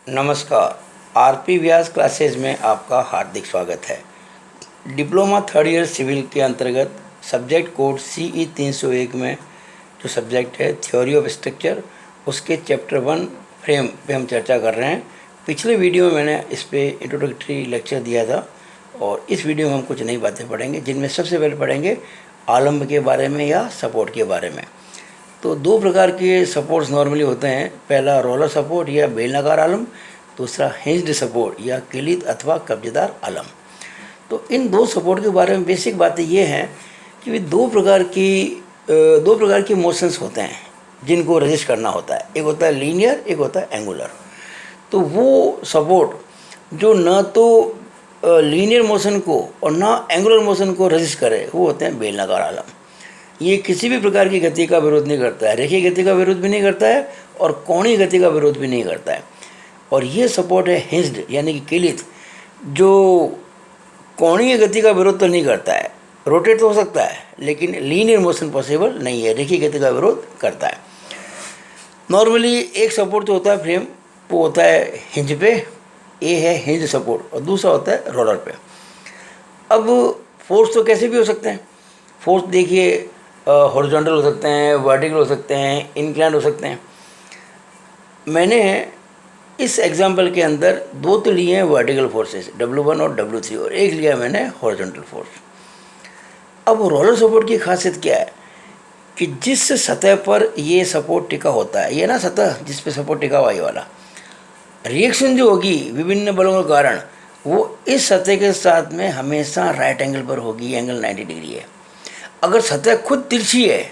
नमस्कार। आरपी व्यास क्लासेस में आपका हार्दिक स्वागत है। डिप्लोमा थर्ड ईयर सिविल के अंतर्गत सब्जेक्ट कोड CE 301 में जो सब्जेक्ट है थ्योरी ऑफ स्ट्रक्चर, उसके चैप्टर 1 फ्रेम पे हम चर्चा कर रहे हैं। पिछले वीडियो में मैंने इस पे इंट्रोडक्टरी लेक्चर दिया था और इस वीडियो में हम कुछ नई बातें पढ़ेंगे, जिनमें सबसे पहले पढ़ेंगे आलम्ब के बारे में या सपोर्ट के बारे में। तो दो प्रकार के सपोर्ट्स नॉर्मली होते हैं। पहला रोलर सपोर्ट या बेलनाकार आलम, दूसरा हिंज्ड सपोर्ट या किलित अथवा कब्जेदार आलम। तो इन दो सपोर्ट के बारे में बेसिक बातें ये हैं कि वे दो प्रकार की मोशंस होते हैं जिनको रजिस्ट करना होता है। एक होता है लीनियर, एक होता है एंगुलर। तो वो सपोर्ट जो न तो लीनियर मोशन को और ना एंगुलर मोशन को रजिस्ट करे, वो होते हैं बेलनाकार आलम। ये किसी भी प्रकार की गति का विरोध नहीं करता है, रेखीय गति का विरोध भी नहीं करता है और कोणीय गति का विरोध भी नहीं करता है। और ये सपोर्ट है हिंज्ड यानी कि किलित, जो कोणीय गति का विरोध तो नहीं करता है, रोटेट तो हो सकता है लेकिन लीनियर मोशन पॉसिबल नहीं है, रेखीय गति का विरोध करता है। नॉर्मली एक सपोर्ट जो होता है फ्रेम, वो होता है हिंज पे, ये है हिंज सपोर्ट, और दूसरा होता है रोलर पे। अब फोर्स तो कैसे भी हो सकते हैं। फोर्स देखिए, हॉरिजॉन्टल हो सकते हैं, वर्टिकल हो सकते हैं, इंक्लाइंड हो सकते हैं। मैंने इस एग्जाम्पल के अंदर दो तो लिए हैं वर्टिकल फोर्सेस, W1 और W3, और एक लिया मैंने हॉरिजॉन्टल फोर्स। अब रोलर सपोर्ट की खासियत क्या है कि जिस सतह पर ये सपोर्ट टिका होता है, ये ना सतह जिस पे सपोर्ट टिका हुआ, ये वाला रिएक्शन जो होगी विभिन्न बलों के कारण, वो इस सतह के साथ में हमेशा राइट एंगल पर होगी। एंगल 90 डिग्री है। अगर सतह खुद तिरछी है,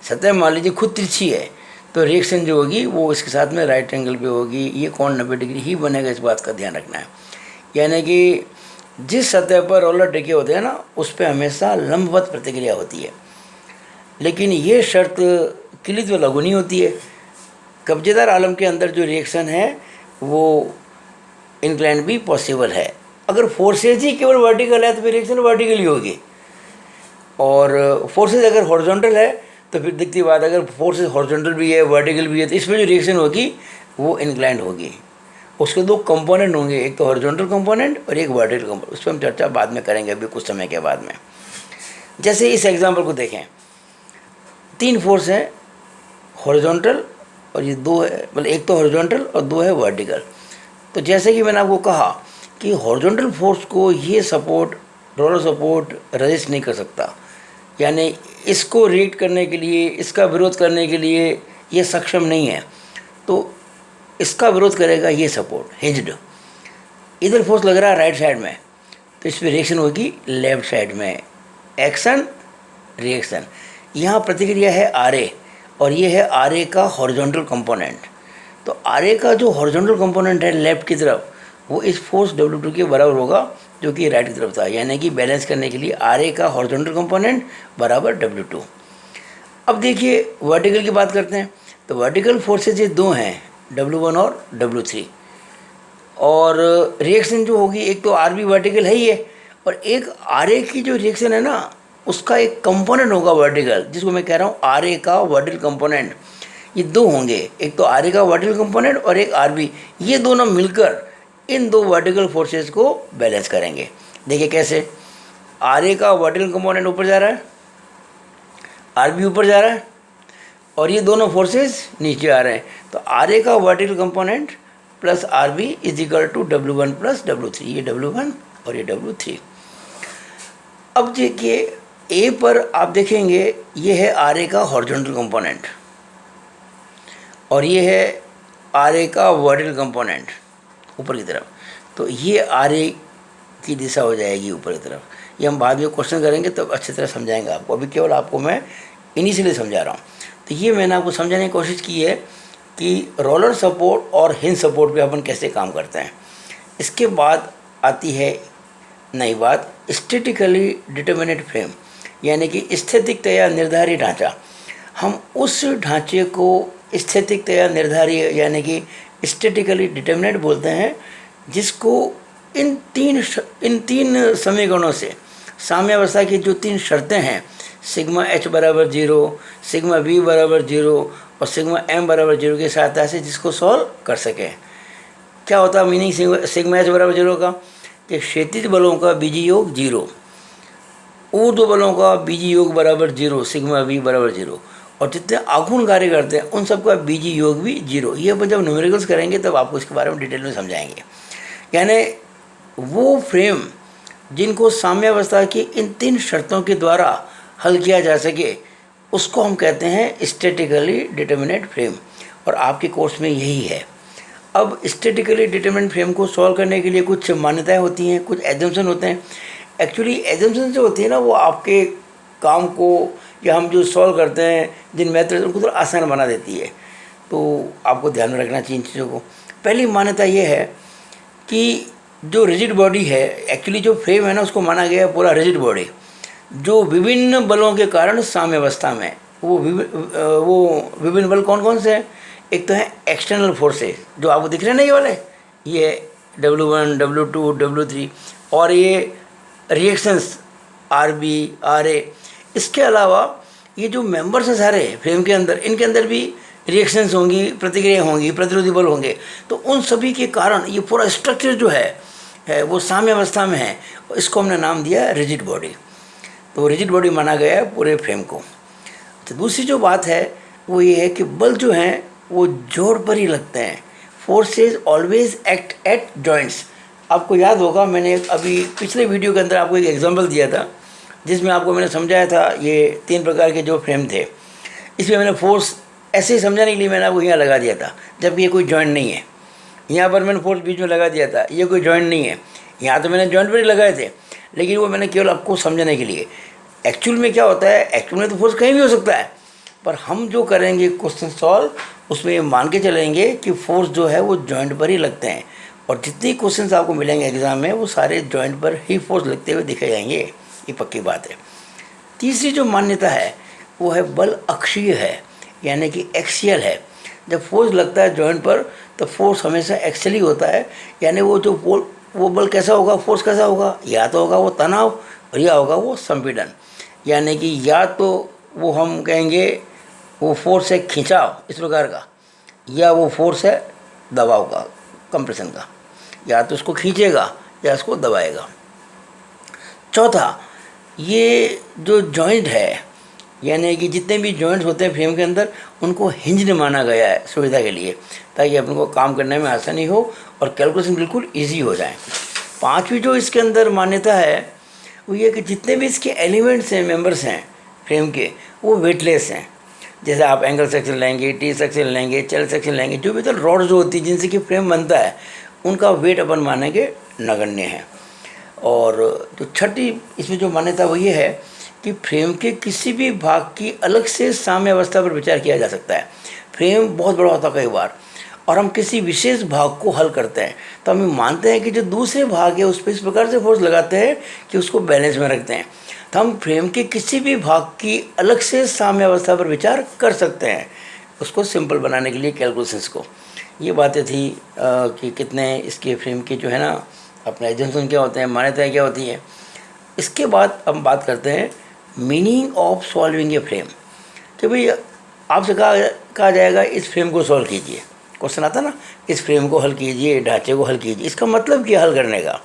सतह मान लीजिए खुद तिरछी है, तो रिएक्शन जो होगी वो इसके साथ में राइट एंगल पे होगी। ये कोण 90 डिग्री ही बनेगा, इस बात का ध्यान रखना है। यानी कि जिस सतह पर रोलर टिके होते हैं ना, उस पर हमेशा लंबवत प्रतिक्रिया होती है। लेकिन ये शर्त किलित व लागू नहीं होती है। कब्जेदार आलम के अंदर जो रिएक्शन है वो इंक्लाइन भी पॉसिबल है। अगर फोर्सेज ही केवल वर्टिकल है तो फिर रिएक्शन वर्टिकल ही होगी, और फोर्सेज अगर हॉरिजॉन्टल है तो फिर दिखती बात, अगर फोर्सेज हॉरिजॉन्टल भी है वर्टिकल भी है, तो इसमें जो रिएक्शन होगी वो इंक्लाइंड होगी। उसके दो कंपोनेंट होंगे, एक तो हॉरिजॉन्टल कंपोनेंट और एक वर्टिकल कंपोनेंट। उस पर हम चर्चा बाद में करेंगे, अभी कुछ समय के बाद में। जैसे इस एग्जाम्पल को देखें, 3 फोर्स हैं हॉरिजॉन्टल, और ये 2 है, मतलब एक तो हॉरिजॉन्टल और 2 है वर्टिकल। तो जैसे कि मैंने आपको कहा कि हॉरिजॉन्टल फोर्स को ये सपोर्ट, रोलर सपोर्ट रजिस्ट नहीं कर सकता, यानी इसको रिएक्ट करने के लिए, इसका विरोध करने के लिए ये सक्षम नहीं है। तो इसका विरोध करेगा ये सपोर्ट हिंज्ड। इधर फोर्स लग रहा है राइट साइड में, तो इस पर रिएक्शन होगी लेफ्ट साइड में, एक्शन रिएक्शन। यहाँ प्रतिक्रिया है RA, और ये है RA का हॉरिजॉन्टल कंपोनेंट। तो RA का जो हॉरिजॉन्टल कंपोनेंट है लेफ्ट की तरफ, वो इस फोर्स W2 के बराबर होगा जो कि राइट की तरफ था। यानी कि बैलेंस करने के लिए RA का हॉरिजॉन्टल कंपोनेंट बराबर W2। अब देखिए वर्टिकल की बात करते हैं। तो वर्टिकल फोर्सेज ये 2 हैं, W1 और W3, और रिएक्शन जो होगी, एक तो RB वर्टिकल है ही है, और एक RA की जो रिएक्शन है ना, उसका एक कंपोनेंट होगा वर्टिकल, जिसको मैं कह रहा हूँ RA का वर्टिकल कंपोनेंट। ये 2 होंगे, एक तो RA का वर्टिकल कंपोनेंट और एक RB। ये दोनों मिलकर इन 2 वर्टिकल फोर्सेस को बैलेंस करेंगे। देखिए कैसे, RA का वर्टिकल कंपोनेंट ऊपर जा रहा है, RB ऊपर जा रहा है, और ये दोनों फोर्सेस नीचे आ रहे हैं। तो RA का vertical component plus RB is equal to W1 plus W3। ये W1 और ये W3। अब देखिए A पर आप देखेंगे, ये है RA का हॉरिजॉन्टल कंपोनेंट और ये है RA का वर्टिकल कंपोनेंट ऊपर की तरफ। तो ये RA की दिशा हो जाएगी ऊपर की तरफ। ये हम बाद में क्वेश्चन करेंगे तब अच्छी तरह समझाएंगे आपको, अभी केवल आपको मैं इनिशियली समझा रहा हूँ। तो ये मैंने आपको समझाने की कोशिश की है कि रोलर सपोर्ट और हिंज सपोर्ट पे अपन कैसे काम करते हैं। इसके बाद आती है नई बात, स्टैटिकली डिटर्मिनेट फ्रेम, यानी कि स्थितिकतया निर्धारित ढांचा। हम उस ढांचे को स्थितिकतया निर्धारित यानी कि स्टैटिकली डिटर्मिनेट बोलते हैं, जिसको इन तीन समीकरणों से, साम्यावस्था की जो 3 शर्तें हैं, सिग्मा H बराबर 0, सिग्मा V बराबर 0 और सिग्मा M बराबर 0 की सहायता से जिसको सॉल्व कर सकें। क्या होता है मीनिंग सिग्मा एच बराबर 0 का, कि क्षैतिज बलों का बीजी योग 0, ऊर्ध्व बलों का बीजी योग बराबर 0, सिग्मा वी बराबर 0, और जितने आघूर्ण कार्य करते हैं उन सबका बीजी योग भी 0। ये अपन जब न्यूमेरिकल्स करेंगे तब आपको इसके बारे में डिटेल में समझाएंगे। यानी वो फ्रेम जिनको साम्यावस्था की इन 3 शर्तों के द्वारा हल किया जा सके उसको हम कहते हैं स्टैटिकली डिटर्मिनेट फ्रेम, और आपके कोर्स में यही है। अब स्टैटिकली डिटर्मिनेट फ्रेम को सॉल्व करने के लिए कुछ मान्यताएं होती हैं, कुछ एजम्पशन होते हैं। एक्चुअली एजम्पशन जो होती है ना, वो आपके काम को या हम जो सॉल्व करते हैं जिन मेथड उनको थोड़ा आसान बना देती है, तो आपको ध्यान में रखना चाहिए इन चीज़ों को। पहली मान्यता ये है कि जो रिजिड बॉडी है, एक्चुअली जो फ्रेम है ना उसको माना गया है पूरा रिजिड बॉडी, जो विभिन्न बलों के कारण साम्यावस्था में वो विभिन्न बल कौन कौन से हैं। एक तो है एक्सटर्नल फोर्सेस जो आपको दिख रहे हैं ना, ये वाले, ये W1, W2, W3, और ये रिएक्शंस RB, RA। इसके अलावा ये जो मेंबर्स हैं सारे फ्रेम के अंदर, इनके अंदर भी रिएक्शंस होंगी, प्रतिक्रिया होंगी, प्रतिरोधी बल होंगे। तो उन सभी के कारण ये पूरा स्ट्रक्चर जो है वो साम्यावस्था में है। इसको हमने नाम दिया रिजिड बॉडी। तो रिजिड बॉडी माना गया है पूरे फ्रेम को। तो दूसरी जो बात है वो ये है कि बल जो हैं वो जोड़ पर ही लगते हैं। Forces always act at joints. आपको याद होगा मैंने अभी पिछले वीडियो के अंदर आपको एक एग्जांपल दिया था जिसमें आपको मैंने समझाया था ये 3 प्रकार के जो फ्रेम थे। इसमें मैंने फोर्स ऐसे ही समझाने के लिए मैंने आपको यहाँ लगा दिया था, जबकि ये कोई जॉइंट नहीं है। यहाँ पर मैंने फोर्स बीच में लगा दिया था, ये कोई जॉइंट नहीं है। यहाँ तो मैंने जॉइंट पर ही लगाए थे, लेकिन वो मैंने केवल आपको समझाने के लिए। एक्चुअल में क्या होता है, एक्चुअल में तो फोर्स कहीं भी हो सकता है, पर हम जो करेंगे क्वेश्चन सॉल्व उसमें ये मान के चलेंगे कि फोर्स जो है वो जॉइंट पर ही लगते हैं, और जितने क्वेश्चंस आपको मिलेंगे एग्जाम में वो सारे जॉइंट पर ही फोर्स लगते हुए दिखे जाएंगे, ये पक्की बात है। तीसरी जो मान्यता है वो है बल अक्षीय है, यानी कि एक्सियल है। जब फोर्स लगता है जॉइंट पर तो फोर्स हमेशा एक्सियल ही होता है। यानी वो बल कैसा होगा, फोर्स कैसा होगा, या तो होगा वो तनाव और या होगा वो संपीड़न। यानी कि या तो वो हम कहेंगे वो फोर्स है खिंचाव इस प्रकार का, या वो फोर्स है दबाव का, कंप्रेशन का, या तो उसको खींचेगा या उसको दबाएगा। चौथा, ये जो जॉइंट है, यानी कि जितने भी जॉइंट्स होते हैं फ्रेम के अंदर उनको हिंज्ड माना गया है सुविधा के लिए, ताकि अपन को काम करने में आसानी हो और कैलकुलेशन बिल्कुल ईजी हो जाए। पांचवी जो इसके अंदर मान्यता है वो ये कि जितने भी इसके एलिमेंट्स हैं, मेंबर्स हैं फ्रेम के, वो वेटलेस हैं। जैसे आप एंगल सेक्शन लेंगे, टी सेक्शन लेंगे, चेल सेक्शन लेंगे, जो भी तो रॉड जो होती है जिनसे कि फ्रेम बनता है उनका वेट अपन मानेंगे नगण्य है। और जो छठी इसमें जो मान्यता वो ये है कि फ्रेम के किसी भी भाग की अलग से साम्यावस्था पर विचार किया जा सकता है। फ्रेम बहुत बड़ा होता है कई बार, और हम किसी विशेष भाग को हल करते हैं तो हम मानते हैं कि जो दूसरे भाग है उस पर इस प्रकार से फोर्स लगाते हैं कि उसको बैलेंस में रखते हैं। तो हम फ्रेम के किसी भी भाग की अलग से साम्यावस्था पर विचार कर सकते हैं, उसको सिंपल बनाने के लिए कैलकुलेशंस को। ये बातें थी कि कितने इसके फ्रेम के जो है ना अपने एजम्पशन क्या होते हैं, मान्यताएँ क्या होती हैं। इसके बाद हम बात करते हैं meaning of solving a frame. कि भाई आपसे कहा जाएगा इस फ्रेम को सॉल्व कीजिए, क्वेश्चन आता ना, इस फ्रेम को हल कीजिए, ढांचे को हल कीजिए। इसका मतलब क्या हल करने का?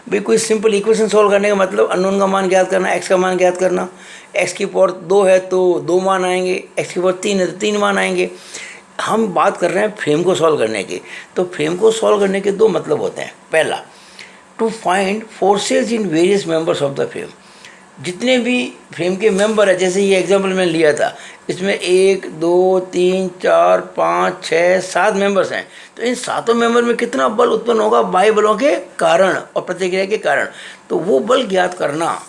भाई कोई सिंपल इक्वेशन सॉल्व करने का मतलब अननोन का मान ज्ञात करना, एक्स का मान ज्ञात करना। एक्स की पावर 2 है तो 2 मान आएंगे, एक्स की पावर 3 है तो 3 मान आएंगे। हम बात कर रहे हैं फ्रेम को सॉल्व करने की। तो फ्रेम को सॉल्व करने के 2 मतलब होते हैं। पहला, to find forces in various members of the frame. जितने भी फ्रेम के मेंबर है, जैसे ये एग्जांपल मैंने लिया था, इसमें 1 2 3 4 5 6 7 मेंबर्स हैं। तो इन 7 मेंबर में कितना बल उत्पन्न होगा बाह्य बलों के कारण और प्रतिक्रिया के कारण, तो वो बल ज्ञात करना,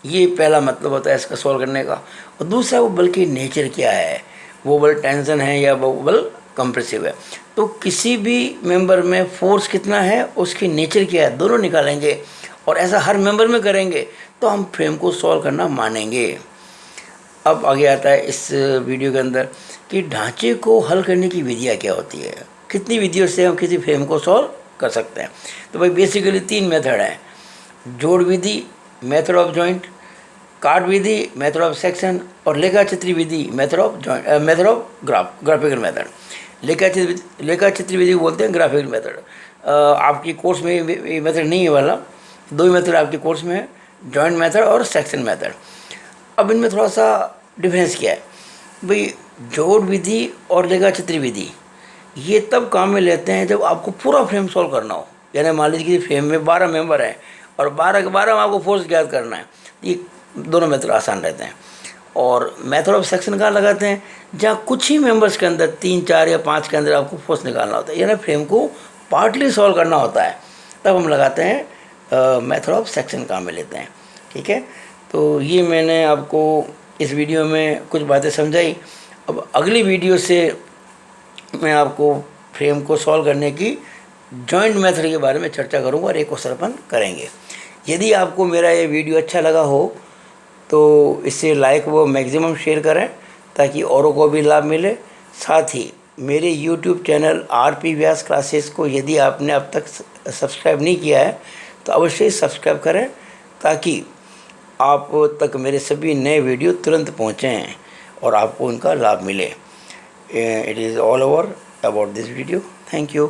ये पहला मतलब होता है इसका सॉल्व करने का। और दूसरा, वो बल की नेचर क्या है, वो बल टेंशन है या वो बल कंप्रेसिव है। तो किसी भी मेंबर में फोर्स कितना है, उसकी नेचर क्या है, दोनों निकालेंगे और ऐसा हर मेंबर में करेंगे तो हम फ्रेम को सॉल्व करना मानेंगे। अब आगे आता है इस वीडियो के अंदर कि ढांचे को हल करने की विधियाँ क्या होती है, कितनी विधियों से हम किसी फ्रेम को सॉल्व कर सकते हैं। तो भाई बेसिकली 3 मेथड हैं, जोड़ विधि मेथड ऑफ जॉइंट, काट विधि मेथड ऑफ सेक्शन, और लेखा चित्री विधि method of joint, method of graphical method. लेखा चित्र विधि बोलते हैं ग्राफिकल मेथड। आपकी कोर्स में ये मेथड नहीं है वाला, दो ही मेथड आपके कोर्स में है, जॉइंट मेथड और सेक्शन मेथड। अब इनमें थोड़ा सा डिफरेंस क्या है भाई, जोड़ विधि और लेखा चित्र विधि ये तब काम में लेते हैं जब आपको पूरा फ्रेम सॉल्व करना हो। यानी मान लीजिए कि फ्रेम में 12 मेंबर हैं और 12 के 12 में आपको फोर्स ज्ञात करना है, ये दोनों मेथड आसान रहते हैं। और मेथड ऑफ सेक्शन कहाँ लगाते हैं, जहाँ कुछ ही मेंबर्स के अंदर 3, 4 या 5 के अंदर आपको फोर्स निकालना होता है, यानी फ्रेम को पार्टली सॉल्व करना होता है, तब हम लगाते हैं मेथड ऑफ सेक्शन काम में लेते हैं। ठीक है, तो ये मैंने आपको इस वीडियो में कुछ बातें समझाई। अब अगली वीडियो से मैं आपको फ्रेम को सॉल्व करने की जॉइंट मेथड के बारे में चर्चा करूंगा और एक क्वेश्चन अपन करेंगे। यदि आपको मेरा ये वीडियो अच्छा लगा हो तो इसे लाइक व मैक्सिमम शेयर करें ताकि औरों को भी लाभ मिले। साथ ही मेरे यूट्यूब चैनल आरपी व्यास क्लासेस को यदि आपने अब तक सब्सक्राइब नहीं किया है तो अवश्य सब्सक्राइब करें ताकि आप तक मेरे सभी नए वीडियो तुरंत पहुँचें और आपको उनका लाभ मिले। It is all over about this video. Thank you.